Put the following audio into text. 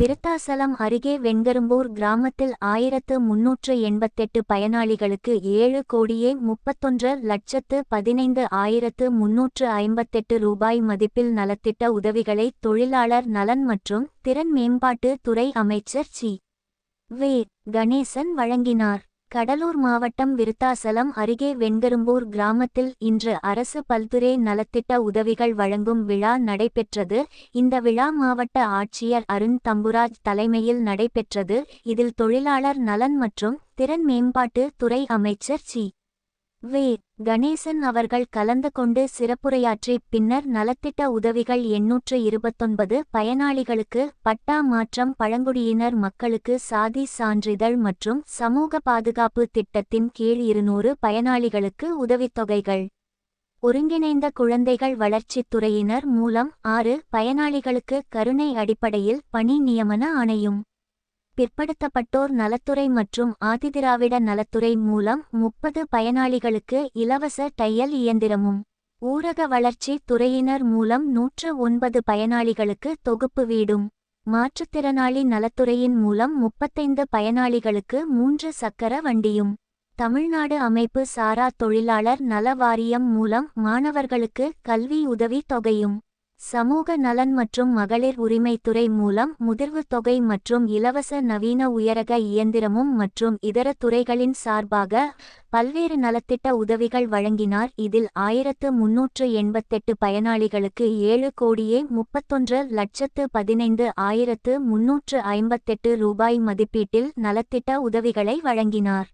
விருத்தாசலம் அருகே வெண்கரும்பூர் கிராமத்தில் 1388 பயனாளிகளுக்கு 7,31,15,358 ரூபாய் மதிப்பில் நலத்திட்ட உதவிகளை தொழிலாளர் நலன் மற்றும் திறன் மேம்பாட்டு துறை அமைச்சர் சி. வே. கணேசன் வழங்கினார். கடலூர் மாவட்டம் விருத்தாசலம் அருகே வெண்கரும்பூர் கிராமத்தில் இன்று அரசு பல்துறை நலத்திட்ட உதவிகள் வழங்கும் விழா நடைபெற்றது. இந்த விழா மாவட்ட ஆட்சியர் அருண் தம்புராஜ் தலைமையில் நடைபெற்றது. இதில் தொழிலாளர் நலன் மற்றும் திறன் மேம்பாட்டு துறை அமைச்சர் சி. வே. கணேசன் அவர்கள் கலந்து கொண்டு சிறப்புரையாற்றி பின்னர் நலத்திட்ட உதவிகள் 829 பயனாளிகளுக்கு பட்டா மாற்றம், பழங்குடியினர் மக்களுக்கு சாதி சான்றிதழ் மற்றும் சமூக பாதுகாப்பு திட்டத்தின் கீழ் 200 பயனாளிகளுக்கு உதவித்தொகைகள். ஒருங்கிணைந்த குழந்தைகள் வளர்ச்சித் துறையினர் மூலம் 6 பயனாளிகளுக்கு கருணை அடிப்படையில் பணி நியமன ஆணையும். பிற்படுத்தப்பட்டோர் நலத்துறை மற்றும் ஆதிதிராவிட நலத்துறை மூலம் 30 பயனாளிகளுக்கு இலவச தையல் இயந்திரமும். ஊரக வளர்ச்சி துறையினர் மூலம் 109 பயனாளிகளுக்கு தொகுப்பு வீடும். மாற்றுத்திறனாளி நலத்துறையின் மூலம் 35 பயனாளிகளுக்கு 3 சக்கர வண்டியும். தமிழ்நாடு அமைப்பு சாரா தொழிலாளர் நல வாரியம் மூலம் மாணவர்களுக்கு கல்வி உதவி தொகையும். சமூக நலன் மற்றும் மகளிர் உரிமைத்துறை மூலம் முதிர்வு தொகை மற்றும் இலவச நவீன உயரக இயந்திரமும் மற்றும் இதர துறைகளின் சார்பாக பல்வேறு நலத்திட்ட உதவிகள் வழங்கினார். இதில் 1388 பயனாளிகளுக்கு 7,31,15,358 ரூபாய் மதிப்பீட்டில் நலத்திட்ட உதவிகளை வழங்கினார்.